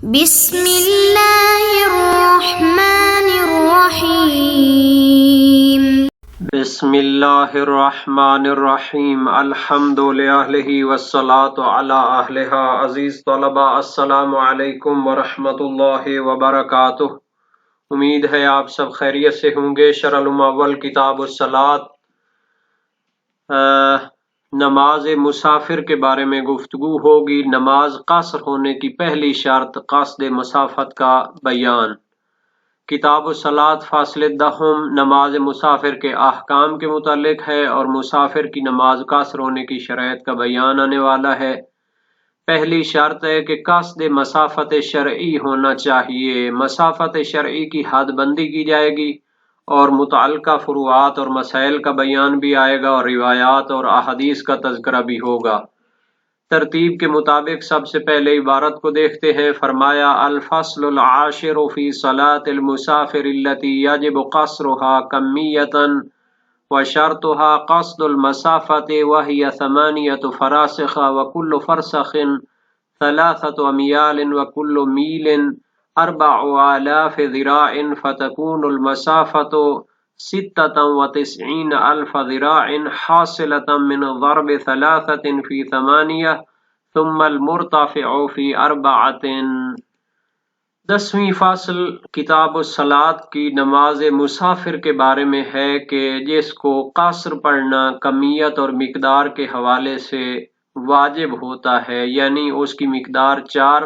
بسم اللہ الرحمن الرحیم بسم اللہ الرحمن الرحیم الحمد للہ والصلاة علی اہلہا۔ عزیز طلباء، السلام علیکم ورحمۃ اللہ وبرکاتہ۔ امید ہے آپ سب خیریت سے ہوں گے۔ شرح الاول کتاب الصلاۃ، نماز مسافر کے بارے میں گفتگو ہوگی۔ نماز قصر ہونے کی پہلی شرط قصد مسافت کا بیان۔ کتاب الصلاۃ فصل دہم نماز مسافر کے احکام کے متعلق ہے اور مسافر کی نماز قصر ہونے کی شرائط کا بیان آنے والا ہے۔ پہلی شرط ہے کہ قصد مسافت شرعی ہونا چاہیے۔ مسافت شرعی کی حد بندی کی جائے گی اور متعلقہ فروعات اور مسائل کا بیان بھی آئے گا اور روایات اور احادیث کا تذکرہ بھی ہوگا۔ ترتیب کے مطابق سب سے پہلے عبارت کو دیکھتے ہیں۔ فرمایا الفصل العاشر فی صلاة المسافر التي یجب قصرها کمیتا وشرطها قصد المسافة وهي 8 فراسخ وكل فرسخ 3 أميال وكل ميل 4000 ذراع فتكون المسافة 96,000 ذراع حاصلة من ضرب 3 في 8 ثم المرتفع في 4۔ 10ویں فصل کتاب الصلاۃ کی نماز مسافر کے بارے میں ہے کہ جس کو قصر پڑھنا کمیت اور مقدار کے حوالے سے واجب ہوتا ہے، یعنی اس کی مقدار 4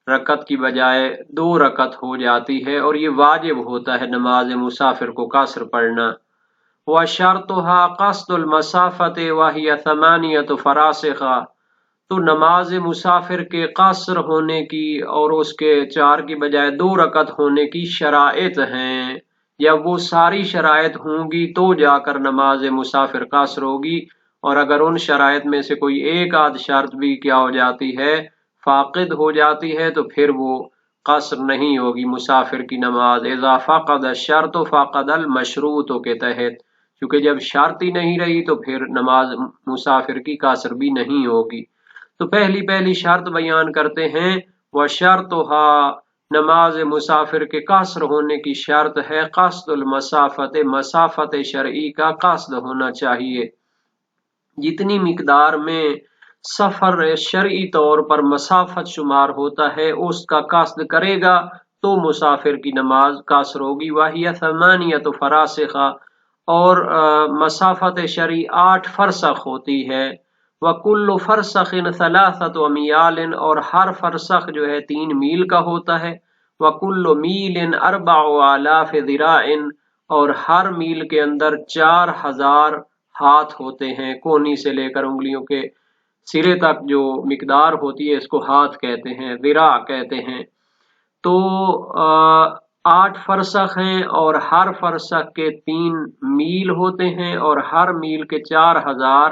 رکعت کی بجائے 2 رکعت ہو جاتی ہے اور یہ واجب ہوتا ہے نماز مسافر کو قصر پڑھنا۔ وشرطها قصد المسافت وهي 8 فراسخ، تو نماز مسافر کے قصر ہونے کی اور اس کے 4 کی بجائے 2 رکعت ہونے کی شرائط ہیں، یا وہ ساری شرائط ہوں گی تو جا کر نماز مسافر قصر ہوگی، اور اگر ان شرائط میں سے کوئی ایک آدھ شرط بھی کیا ہو جاتی ہے، فاقد ہو جاتی ہے، تو پھر وہ قصر نہیں ہوگی مسافر کی نماز۔ اذا فقد الشرط فقد المشروط کے تحت، کیونکہ جب شرط ہی نہیں رہی تو پھر نماز مسافر کی قصر بھی نہیں ہوگی۔ تو پہلی شرط بیان کرتے ہیں۔ وشرطها، نماز مسافر کے قصر ہونے کی شرط ہے قصد المسافت، مسافت شرعی کا قصد ہونا چاہیے۔ جتنی مقدار میں سفر شرعی طور پر مسافت شمار ہوتا ہے اس کا قصد کرے گا تو مسافر کی نماز قصر ہوگی۔ وہی 8 فراسخ، اور مسافت شرعی 8 فرسخ ہوتی ہے۔ وَكُلُّ فَرْسَخٍ 3 أَمْيَالٍ، اور ہر فرسخ جو ہے 3 میل کا ہوتا ہے۔ وَكُلُّ مِيلٍ 4000 ذراع، اور ہر میل کے اندر 4000 ہاتھ ہوتے ہیں۔ کونی سے لے کر انگلیوں کے سرے تک جو مقدار ہوتی ہے اس کو ہاتھ کہتے ہیں، ذراع کہتے ہیں۔ تو 8 فرسخ ہیں اور ہر فرسخ کے 3 میل ہوتے ہیں اور ہر میل کے 4000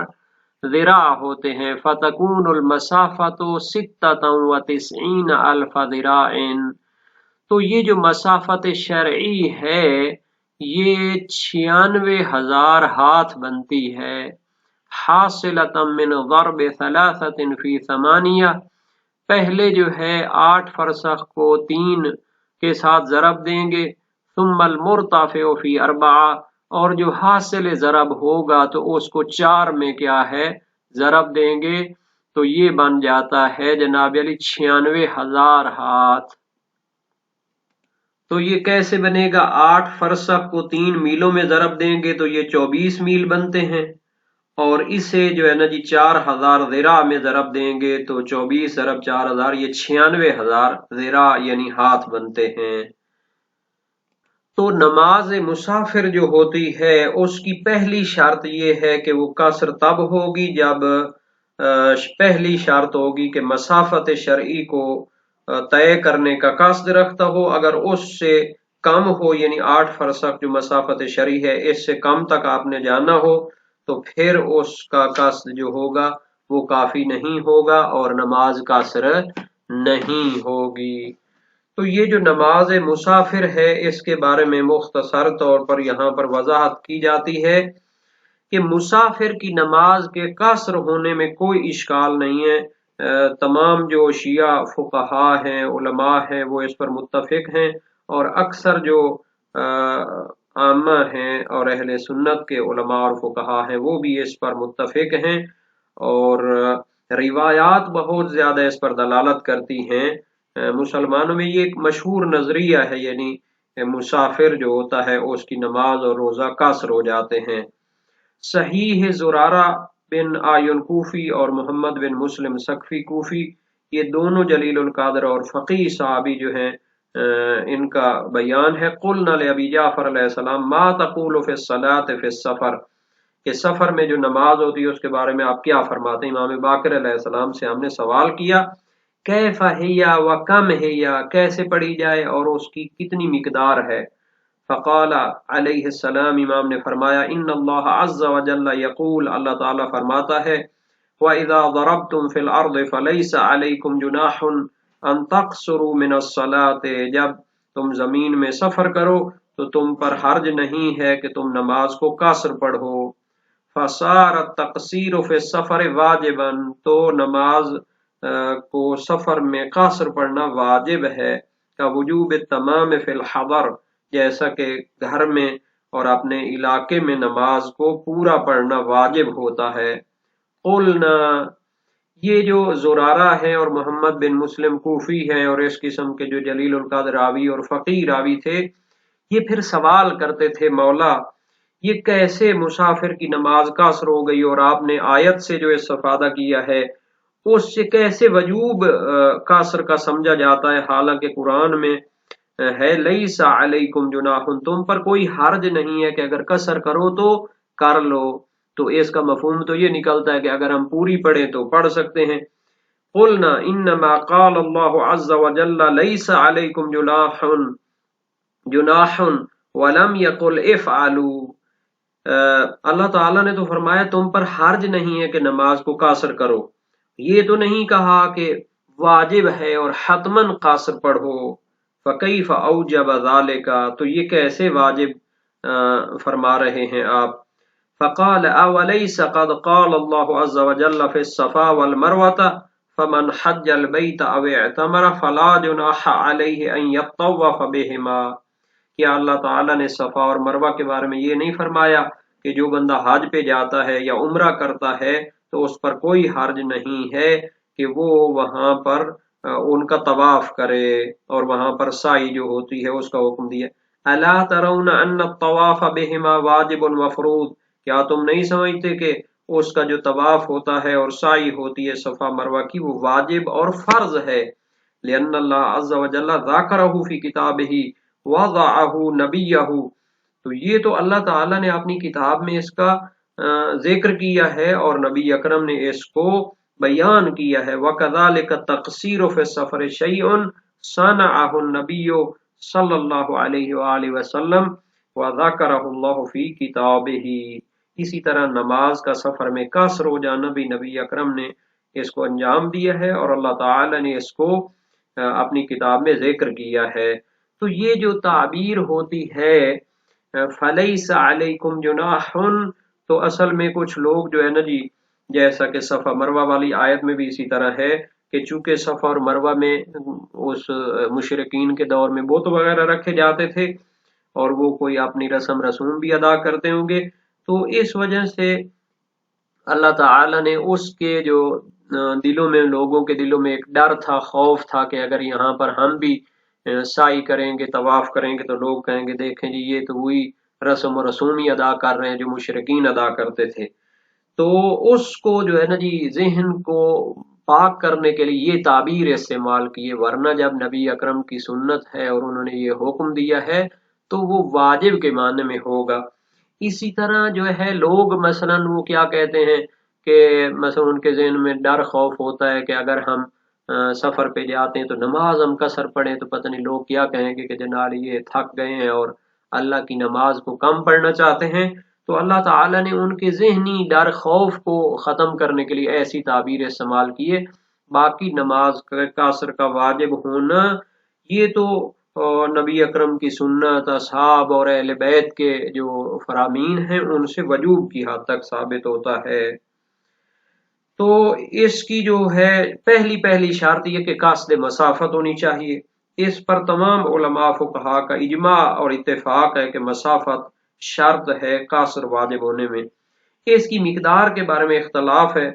ذراع ہوتے ہیں۔ فَتَكُونُ الْمَسَافَةُ 96,000 ذراع، تو یہ جو مسافت شرعی ہے یہ 96,000 ہاتھ بنتی ہے۔ حاصلۃ من ضرب 3 فی 8، پہلے جو ہے 8 فرسخ کو 3 کے ساتھ ضرب دیں گے، ثم المرتفع فی 4، اور جو حاصل ضرب ہوگا تو اس کو 4 میں کیا ہے ضرب دیں گے، تو یہ بن جاتا ہے جناب علی 96,000 ہاتھ۔ تو یہ کیسے بنے گا؟ 8 فرسخ کو 3 میلوں میں ضرب دیں گے تو یہ 24 میل بنتے ہیں، اور اسے جو ہے نا 4000 ذراع میں ضرب دیں گے تو 24 ضرب 4000 یہ 96,000 ذراع یعنی ہاتھ بنتے ہیں۔ تو نماز مسافر جو ہوتی ہے اس کی پہلی شرط یہ ہے کہ وہ قصر تب ہوگی جب پہلی شرط ہوگی کہ مسافت شرعی کو طے کرنے کا قصد رکھتا ہو۔ اگر اس سے کم ہو، یعنی 8 فرسخ جو مسافت شرعی ہے اس سے کم تک آپ نے جانا ہو، تو پھر اس کا قصد جو ہوگا وہ کافی نہیں ہوگا اور نماز قصر نہیں ہوگی۔ تو یہ جو نماز مسافر ہے اس کے بارے میں مختصر طور پر یہاں پر وضاحت کی جاتی ہے کہ مسافر کی نماز کے قصر ہونے میں کوئی اشکال نہیں ہے، تمام جو شیعہ فقہا ہیں، علماء ہیں، وہ اس پر متفق ہیں، اور اکثر جو عامہ ہیں اور اہل سنت کے علماء اور فقہا ہیں وہ بھی اس پر متفق ہیں، اور روایات بہت زیادہ اس پر دلالت کرتی ہیں۔ مسلمانوں میں یہ ایک مشہور نظریہ ہے، یعنی مسافر جو ہوتا ہے اس کی نماز اور روزہ قاصر ہو جاتے ہیں۔ صحیح زرارہ بن آیون کوفی اور محمد بن مسلم سقفی کوفی، یہ دونوں جلیل القدر اور فقیہ صحابی جو ہیں، ان کا بیان ہے، قلنا لابی جعفر علیہ السلام ما تقول فی الصلاۃ فی السفر، کہ سفر میں جو نماز ہوتی ہے اس کے بارے میں آپ کیا فرماتے ہیں؟ امام باقر علیہ السلام سے ہم نے سوال کیا، کیف ہیا و کم ہیا، کیسے پڑھی جائے اور اس کی کتنی مقدار ہے؟ فقال علیہ السلام، امام نے فرمایا، ان اللہ عز وجل یقول، اللہ تعالیٰ فرماتا ہے، وَإِذَا ضَرَبْتُمْ فِي الْأَرْضِ فَلَيْسَ عَلَيْكُمْ جُنَاحٌ أَن تَقْصُرُوا مِنَ الصَّلَاةِ، جب تم زمین میں سفر کرو تو تم پر حرج نہیں ہے کہ تم نماز کو قصر پڑھو۔ فَصَارَ التَّقْصِيرُ فِي السَّفَرِ وَاجِبًا، تو نماز کو سفر میں قصر پڑھنا واجب ہے، كَوُجُوبِ التَّمَامِ فِي الْحَضَرِ، جیسا کہ گھر میں اور اپنے علاقے میں نماز کو پورا پڑھنا واجب ہوتا ہے۔ قلنا، یہ جو زرارہ ہیں اور محمد بن مسلم کوفی ہیں اور اس قسم کے جو جلیل القدر راوی اور فقیہ راوی تھے، یہ پھر سوال کرتے تھے، مولا یہ کیسے مسافر کی نماز قصر ہو گئی، اور آپ نے آیت سے جو استفادہ کیا ہے اس سے کیسے وجوب قصر کا سمجھا جاتا ہے، حالانکہ قرآن میں ہے لیس علیکم جناح، تم پر کوئی حرج نہیں ہے کہ اگر قصر کرو تو کر لو۔ تو اس کا مفہوم تو یہ نکلتا ہے کہ اگر ہم پوری پڑھیں تو پڑھ سکتے ہیں۔ قلنا انما قال اللہ عز وجل لیس علیکم جناح ولم یقل افعلوا، اللہ تعالیٰ نے تو فرمایا تم پر حرج نہیں ہے کہ نماز کو قاصر کرو، یہ تو نہیں کہا کہ واجب ہے اور حتماً قاصر پڑھو۔ فکیف اوجب ذالک، تو یہ کیسے واجب فرما رہے ہیں آپ؟ فقال اولیس قد قال اللہ عز وجل فی الصفا والمروہ فمن حج البیت او اعتمر فلا جناح علیہ ان یطوف بہما، کیا اللہ تعالیٰ نے صفا اور مروہ کے بارے میں یہ نہیں فرمایا کہ جو بندہ حج پہ جاتا ہے یا عمرہ کرتا ہے تو اس پر کوئی حرج نہیں ہے کہ وہ وہاں پر ان کا طواف کرے، اور وہاں پر سعی جو ہوتی ہے اس کا حکم دیا۔ الا ترون ان الطواف بہما واجب مفروض، کیا تم نہیں سمجھتے کہ اس کا جو طواف ہوتا ہے اور سعی ہوتی ہے صفا مروہ کی وہ واجب اور فرض ہے؟ لأن اللہ عز وجل ذکرہ فی کتابہ وضعہ نبیہ، تو یہ تو اللہ تعالیٰ نے اپنی کتاب میں اس کا ذکر کیا ہے اور نبی اکرم نے اس کو بیان کیا ہے۔ وَكَذَلِكَ التَّقْصِيرُ فِي السَّفَرِ شَيْءٌ صَنَعَهُ النَّبِيُّ صلی اللہ علیہ وآلہ وسلم وَذَكَرَهُ اللَّهُ فِي كِتَابِهِ، اسی طرح نماز کا سفر میں قصر ہو جانا بھی نبی اکرم نے اس کو انجام دیا ہے اور اللہ تعالی نے اس کو اپنی کتاب میں ذکر کیا ہے۔ تو یہ جو تعبیر ہوتی ہے فَلَيْسَ عَلَيْكُمْ جُنَاحٌ، تو اصل میں کچھ لوگ جو ہے نا جی، جیسا کہ صفا مروہ والی آیت میں بھی اسی طرح ہے کہ چونکہ صفا اور مروہ میں اس مشرکین کے دور میں بت وغیرہ رکھے جاتے تھے اور وہ کوئی اپنی رسم رسوم بھی ادا کرتے ہوں گے، تو اس وجہ سے اللہ تعالی نے اس کے جو دلوں میں، لوگوں کے دلوں میں ایک ڈر تھا، خوف تھا کہ اگر یہاں پر ہم بھی سعی کریں گے، طواف کریں گے تو لوگ کہیں گے دیکھیں جی یہ تو وہی رسم و رسوم ہی ادا کر رہے ہیں جو مشرکین ادا کرتے تھے۔ تو اس کو جو ہے نا جی ذہن کو پاک کرنے کے لیے یہ تعبیر استعمال کی ہے، ورنہ جب نبی اکرم کی سنت ہے اور انہوں نے یہ حکم دیا ہے تو وہ واجب کے معنی میں ہوگا۔ اسی طرح جو ہے لوگ مثلا وہ کیا کہتے ہیں کہ مثلا ان کے ذہن میں ڈر خوف ہوتا ہے کہ اگر ہم سفر پہ جاتے ہیں تو نماز ہم قصر پڑھیں تو پتہ نہیں لوگ کیا کہیں گے کہ جناب یہ تھک گئے ہیں اور اللہ کی نماز کو کم پڑھنا چاہتے ہیں۔ تو اللہ تعالیٰ نے ان کے ذہنی ڈر خوف کو ختم کرنے کے لیے ایسی تعبیر استعمال کی ہے۔ باقی نماز قصر کا واجب ہونا یہ تو نبی اکرم کی سنت، اصحاب اور اہل بیت کے جو فرامین ہیں ان سے وجوب کی حد تک ثابت ہوتا ہے۔ تو اس کی جو ہے پہلی شرط یہ کہ قاصد مسافت ہونی چاہیے. اس پر تمام علماء فقہا کا اجماع اور اتفاق ہے کہ مسافت شرط ہے قاصر واجب ہونے میں. اس کی مقدار کے بارے میں اختلاف ہے،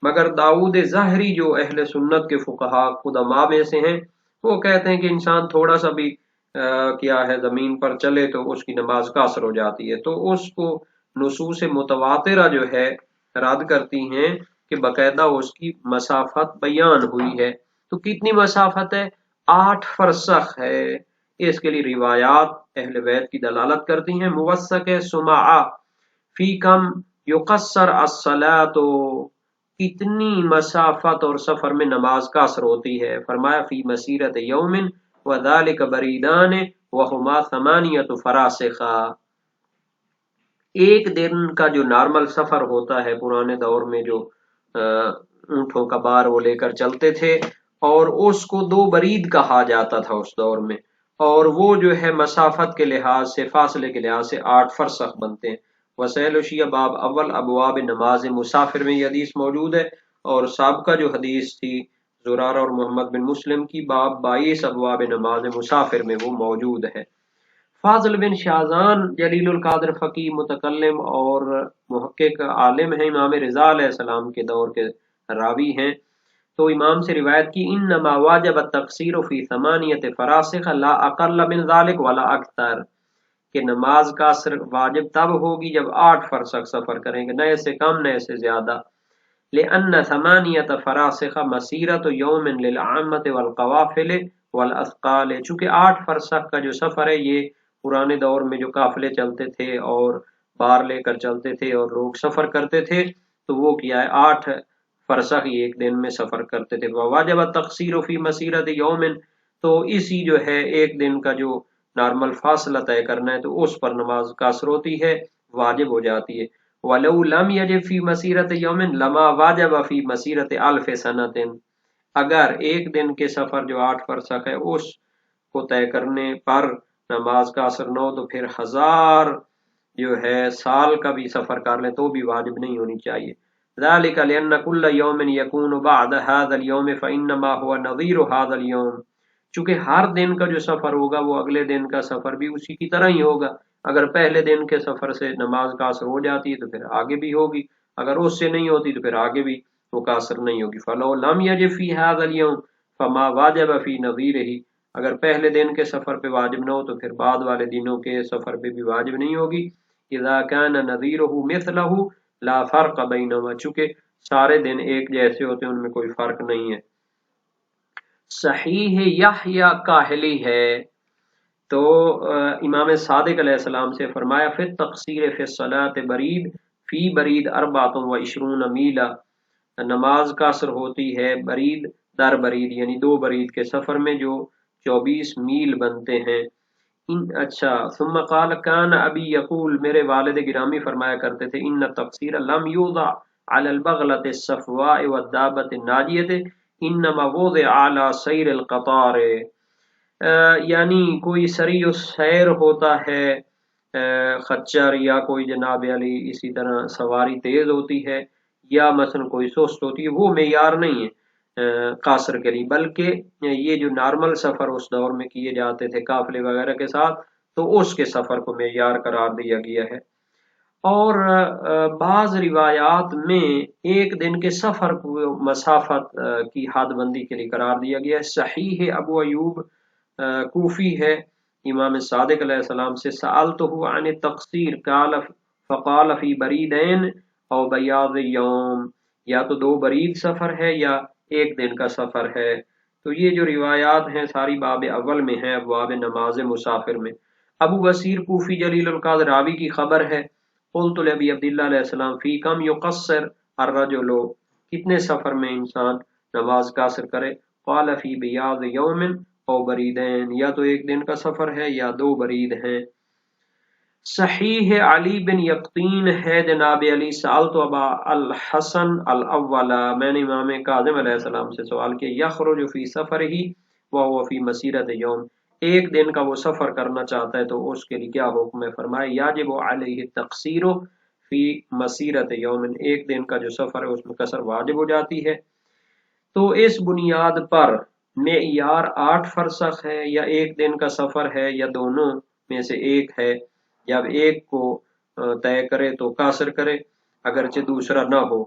مگر داؤد ظاہری جو اہل سنت کے فقہا قدماء میں سے ہیں وہ کہتے ہیں کہ انسان تھوڑا سا بھی کیا ہے زمین پر چلے تو اس کی نماز قاصر ہو جاتی ہے. تو اس کو نصوص متواترہ جو ہے رد کرتی ہیں کہ باقاعدہ اس کی مسافت بیان ہوئی ہے. تو کتنی مسافت ہے؟ 8 فرسخ ہے. اس کے لیے روایات اہل بیت کی دلالت کرتی ہیں. موثق سماع فی کم یقصر الصلاۃ، کتنی مسافت اور سفر میں نماز قاصر ہوتی ہے؟ فرمایا فی مسیرت یوم وذالک بریدان وہما ثمانیۃ فراسخ. ایک دن کا جو نارمل سفر ہوتا ہے پرانے دور میں جو اونٹوں کا بار وہ لے کر چلتے تھے، اور اس کو 2 برید کہا جاتا تھا اس دور میں، اور وہ جو ہے مسافت کے لحاظ سے فاصلے کے لحاظ سے 8 فرسخ بنتے ہیں. وسائل وشیہ باب اول ابواب نماز مسافر میں یہ حدیث موجود ہے، اور سابقہ جو حدیث تھی زرارہ اور محمد بن مسلم کی باب 22 ابواب نماز مسافر میں وہ موجود ہے. فاضل بن شاہزان جلیل القادر فقی متکلم اور محقق عالم ہیں، امام رضا علیہ السلام کے دور کے راوی ہیں. تو امام سے روایت کی انما واجب التقصیر فی ثمانیۃ فراسخ لا اقل من ذلك ولا اکثر، کہ نماز قاصر واجب تب ہوگی جب 8 فرسخ سفر کریں گے، نہ اس سے کم نہ اس سے زیادہ. لأن ثمانیۃ فراسخ مسیرۃ یوم للعامۃ والقوافل والاثقال، چونکہ 8 فرسخ کا جو سفر ہے یہ پرانے دور میں جو قافلے چلتے تھے اور بار لے کر چلتے تھے اور لوگ سفر کرتے تھے تو وہ کیا ہے 8 فرسخ ہی ایک دن میں سفر کرتے تھے. واجب التقصیر فی مسیرۃ یوم، تو اسی جو ہے ایک دن کا جو نارمل فاصلہ طے کرنا ہے تو اس پر نماز قاصر ہوتی ہے، واجب ہو جاتی ہے. وَلَوْ لَمْ يَجِبْ فِي مَسِيرَةِ يَوْمٍ لَمَا وَاجَبَ فِي مَسِيرَةِ أَلْفِ سَنَةٍ، اگر ایک دن کے سفر جو 8 فرسخ ہے اس کو طے کرنے پر نماز قاصر نہ ہو تو پھر 1000 جو ہے سال کا بھی سفر کر لیں تو بھی واجب نہیں ہونی چاہیے. ذلك لأن كل يوم يكون بعد هذا اليوم فإنما هو نظير هذا اليوم، چونکہ ہر دن کا جو سفر ہوگا وہ اگلے دن کا سفر بھی اسی کی طرح ہی ہوگا. اگر پہلے دن کے سفر سے نماز قاصر ہو جاتی ہے تو پھر آگے بھی ہوگی، اگر اس سے نہیں ہوتی تو پھر آگے بھی وہ قاصر نہیں ہوگی. فلو لم يجب في هذا اليوم فما واجب في نظيره، اگر پہلے دن کے سفر پہ واجب نہ ہو تو پھر بعد والے دنوں کے سفر پہ بھی واجب نہیں ہوگی. اذا كان نظيره مثله لا فرق بينهما، چونکہ سارے دن ایک جیسے ہوتے ہیں ان میں کوئی فرق نہیں ہے. صحیح یحییٰ کاہلی ہے تو امام صادق علیہ السلام سے فرمایا فی التقصیر فی الصلاۃ برید فی برید 24 میلا، نماز قاصر ہوتی ہے برید در برید یعنی 2 برید کے سفر میں جو 24 میل بنتے ہیں. اچھا ثم قال کان ابی یقول، میرے والد گرامی فرمایا کرتے تھے ان التقصیر لم یوضع علی البغلۃ الصفواء والدابۃ الناجیۃ انما وضع علی سیر القطار، یعنی کوئی سری السیر ہوتا ہے خچر یا کوئی جناب علی اسی طرح سواری تیز ہوتی ہے یا مثلا کوئی سست ہوتی ہے، وہ معیار نہیں ہے قاصر کے لیے، بلکہ یہ جو نارمل سفر اس دور میں کیے جاتے تھے قافلے وغیرہ کے ساتھ تو اس کے سفر کو معیار قرار دیا گیا ہے. اور بعض روایات میں ایک دن کے سفر کو مسافت کی حد بندی کے لیے قرار دیا گیا ہے. صحیح ابو ایوب کوفی ہے امام صادق علیہ السلام سے سألتہ عن التقصیر قال فقال فی بریدین او بیاض یوم، یا تو 2 برید سفر ہے یا ایک دن کا سفر ہے. تو یہ جو روایات ہیں ساری باب اول میں ہیں ابواب نماز مسافر میں. ابو بصیر کوفی جلیل القدر راوی کی خبر ہے قلت لابی عبداللہ علیہ السلام فی کم یقصر الرجل، کتنے سفر میں انسان نماز قاصر کرے؟ قال فی بیاض یوم او بریدین، یا تو ایک دن کا سفر ہے یا 2 برید ہیں. صحیح علی بن یقطین ہے جناب علی سألت ابا الحسن الاول، میں نے امام کاظم علیہ السلام سے سوال کیا یخرج فی سفرہ وهو فی مسیرۃ یوم، ایک دن کا وہ سفر کرنا چاہتا ہے تو اس کے لیے کیا حکم ہے؟ فرمایا یاجب علیہ التقصیر فی مسیرت یومن، ایک دن کا جو سفر ہے اس میں قصر واجب ہو جاتی ہے۔ تو اس بنیاد پر معیار 8 فرسخ ہے یا ایک دن کا سفر ہے یا دونوں میں سے ایک ہے، جب ایک کو طے کرے تو قاصر کرے اگرچہ دوسرا نہ ہو،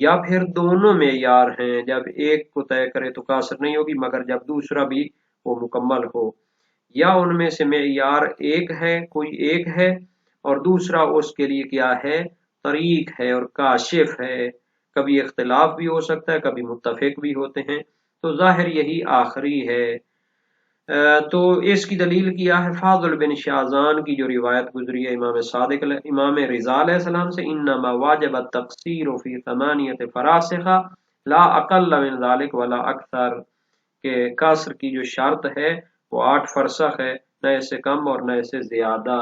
یا پھر دونوں معیار ہیں، جب ایک کو طے کرے تو قاصر نہیں ہوگی مگر جب دوسرا بھی وہ مکمل ہو، یا ان میں سے معیار ایک ہے، کوئی ایک ہے اور دوسرا اس کے لیے کیا ہے، طریق ہے اور کاشف ہے، کبھی اختلاف بھی ہو سکتا ہے کبھی متفق بھی ہوتے ہیں، تو ظاہر یہی آخری ہے۔ تو اس کی دلیل کیا ہے فاضل بن شازان کی جو روایت گزری ہے امام رضا علیہ السلام سے، انما واجب التقصیر فی 8 فراسخ لا اقل من ذلك ولا اکثر، کہ قصر کی جو شرط ہے وہ 8 فرسخ ہے، نہ اس سے کم اور نہ اس سے زیادہ۔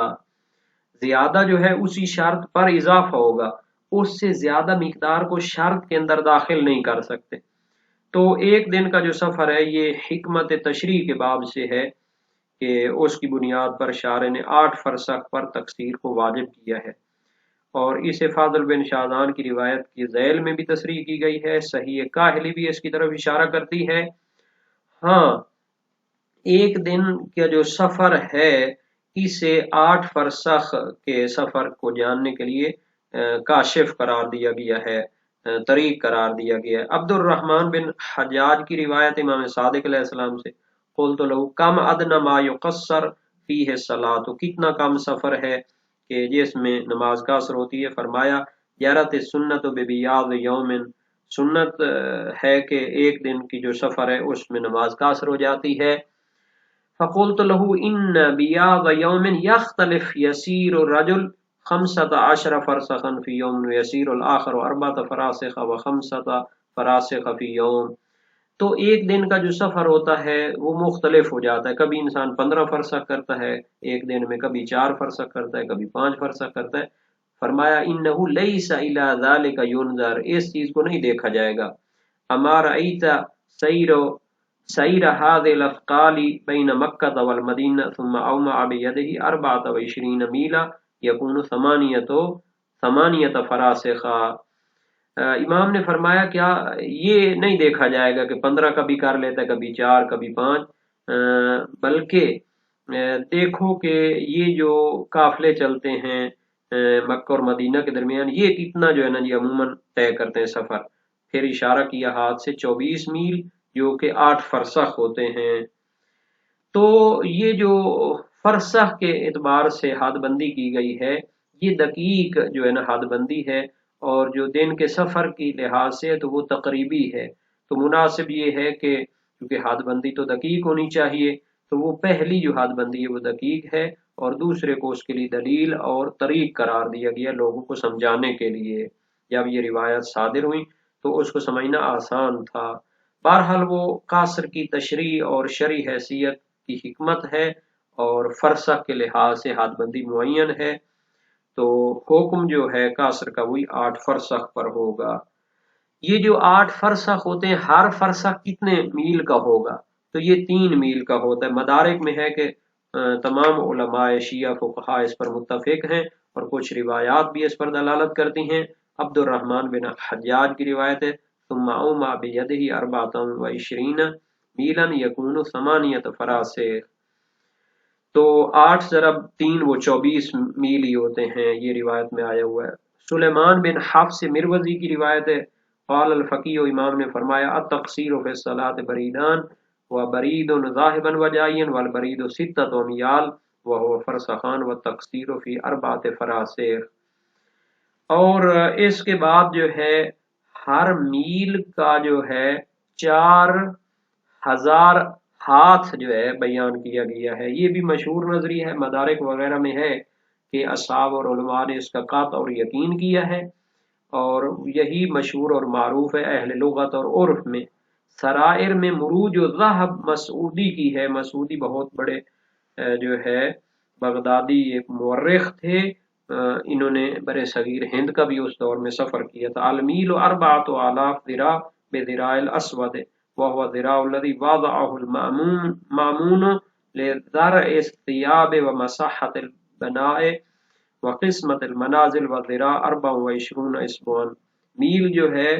زیادہ جو ہے اسی شرط پر اضافہ ہوگا، اس سے زیادہ مقدار کو شرط کے اندر داخل نہیں کر سکتے۔ تو ایک دن کا جو سفر ہے یہ حکمت تشریح کے باب سے ہے کہ اس کی بنیاد پر شارع نے 8 فرسخ پر تقصیر کو واجب کیا ہے، اور اسے فاضل بن شازان کی روایت کی ذیل میں بھی تصریح کی گئی ہے، صحیح کاہلی بھی اس کی طرف اشارہ کرتی ہے۔ ہاں، ایک دن کا جو سفر ہے اسے 8 فرسخ کے سفر کو جاننے کے لیے کاشف قرار دیا گیا ہے، طریق قرار دیا گیا ہے۔ عبد الرحمن بن حجاج کی روایت امام صادق علیہ السلام سے، قلت لہ کم ادنی ما یقصر فیہ الصلاۃ، تو کتنا کم سفر ہے کہ جس میں نماز قاصر ہوتی ہے؟ فرمایا جرت السنت ببیاض یوم، سنت ہے کہ ایک دن کی جو سفر ہے اس میں نماز قاصر ہو جاتی ہے۔ فقلت له ان بیاض یوم یختلف یسیر الرجل 15 فرسخا فی یوم یسیر الآخر 4 فراسخ و 5 فراسخ فی یوم، تو ایک دن کا جو سفر ہوتا ہے وہ مختلف ہو جاتا ہے، کبھی انسان 15 فرسخ کرتا ہے ایک دن میں، کبھی 4 فرسخ کرتا ہے، کبھی 5 فرسخ کرتا ہے۔ فرمایا انہ لیس الی ذلک ینظر، اس چیز کو نہیں دیکھا جائے گا۔ اما رأیت سیر هذه الافقال بین مکہ والمدینہ ثم اومع بیدہ 24 میلا یکون 8 فراسخ، امام نے فرمایا کیا یہ نہیں دیکھا جائے گا کہ 15 کبھی کر لیتا ہے کبھی 4 کبھی 5، بلکہ دیکھو کہ یہ جو قافلے چلتے ہیں مکہ اور مدینہ کے درمیان یہ کتنا جو ہے نا جی عموماً طے کرتے ہیں سفر، پھر اشارہ کیا ہاتھ سے 24 میل جو کہ 8 فرسخ ہوتے ہیں۔ تو یہ جو فرسخ کے اعتبار سے حد بندی کی گئی ہے یہ دقیق جو ہے نا حد بندی ہے، اور جو دن کے سفر کی لحاظ سے تو وہ تقریبی ہے، تو مناسب یہ ہے کہ کیونکہ حد بندی تو دقیق ہونی چاہیے، تو وہ پہلی جو حد بندی ہے وہ دقیق ہے، اور دوسرے کو اس کے لیے دلیل اور طریق قرار دیا گیا لوگوں کو سمجھانے کے لیے۔ جب یہ روایت صادر ہوئی تو اس کو سمجھنا آسان تھا۔ بہرحال وہ قاصر کی تشریح اور شرعی حیثیت کی حکمت ہے، اور فرسخ کے لحاظ سے حد بندی معین ہے، تو حکم جو ہے قاصر کا وہی 8 فرسخ پر ہوگا۔ یہ جو 8 فرسخ ہوتے ہیں ہر فرسخ کتنے میل کا ہوگا؟ تو یہ 3 میل کا ہوتا ہے۔ مدارک میں ہے کہ تمام علماء شیعہ فقہاء اس پر متفق ہیں، اور کچھ روایات بھی اس پر دلالت کرتی ہیں۔ عبد الرحمن بن حجاج کی روایت ہے ثم اومع بیدہ 24 میلا یکون 8 فراسخ، تو 8 ضرب 3 وہ 24 میل ہی ہوتے ہیں، یہ روایت میں آیا ہوا ہے۔ سلیمان بن حفص مروزی کی روایت ہے قال الفقیہ، امام نے فرمایا التقصیر فی الصلاۃ بریدان وبرید ذاہبا وجائیا والبرید 6 امیال وهو فرسخان والتقصیر فی 4 فراسخ، اور اس کے بعد جو ہے ہر میل کا جو ہے 4000 ہاتھ جو ہے بیان کیا گیا ہے۔ یہ بھی مشہور نظریہ ہے، مدارک وغیرہ میں ہے کہ اصحاب اور علماء نے اس کا قطع اور یقین کیا ہے، اور یہی مشہور اور معروف ہے اہل لغت اور عرف میں۔ سرائر میں مروج و ذہب مسعودی کی ہے، مسعودی بہت بڑے جو ہے بغدادی ایک مورخ تھے، انہوں نے برِ صغیر ہند کا بھی اس دور میں سفر کیا تھا۔ المیل 4000 ذراع بذراع الاسود وهو ذراع الذي وضعه المامون لزرع الثياب ومساحة البناء وقسمت المنازل والذراع 24 اسبوعاً، میل جو ہے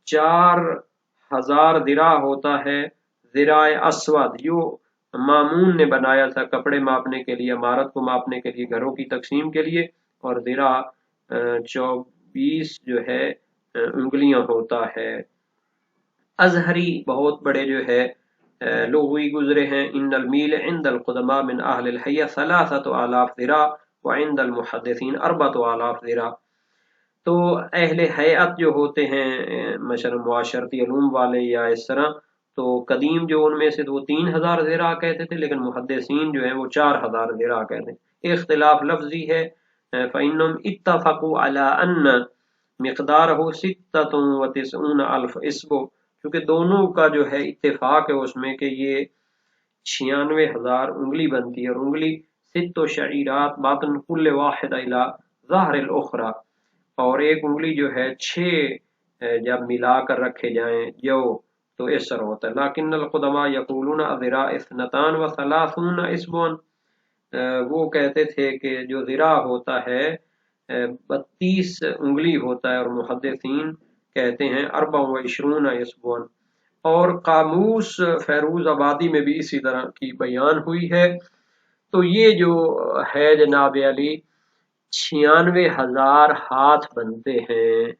4000 ذراع ہوتا ہے. ذراع اسود جو مامون نے بنایا تھا کپڑے ماپنے کے لیے، عمارت کو ماپنے کے لیے، گھروں کی تقسیم کے لیے، اور ذراع 24 جو ہے انگلیاں ہوتا ہے. ازہری بہت بڑے جو ہے لغوی گزرے ہیں. ان المیل عند القدماء من اہل الحیہ 3000 ذراع وعند المحدثین 4000 ذراع. تو اہل حیات جو ہوتے ہیں مثلا معاشرتی علوم والے یا اس طرح، تو قدیم جو ان میں سے وہ 3000 ذراع کہتے تھے، لیکن محدثین جو ہیں وہ 4000 ذراع کہتے ہیں. اختلاف لفظی ہے. فإنهم اتفقوا على ان مقدارہ 96,000 اسبو، کیونکہ دونوں کا جو ہے اتفاق ہے اس میں کہ یہ 96,000 انگلی بنتی ہے، اور انگلی 6 شعیرات باطن کل واحد الى ظاہر الاخرى، اور ایک انگلی جو ہے 6 جب ملا کر رکھے جائیں جو تو اس طرح ہوتا ہے. لیکن القدماء یقولون الذراع 32 اسبوعا، وہ کہتے تھے کہ جو ذراع ہوتا ہے 32 انگلی ہوتا ہے، اور محدثین کہتے ہیں 24 اسبوعا. اور قاموس فیروز آبادی میں بھی اسی طرح کی بیان ہوئی ہے. تو یہ جو ہے جناب علی 96,000 ہاتھ بنتے ہیں.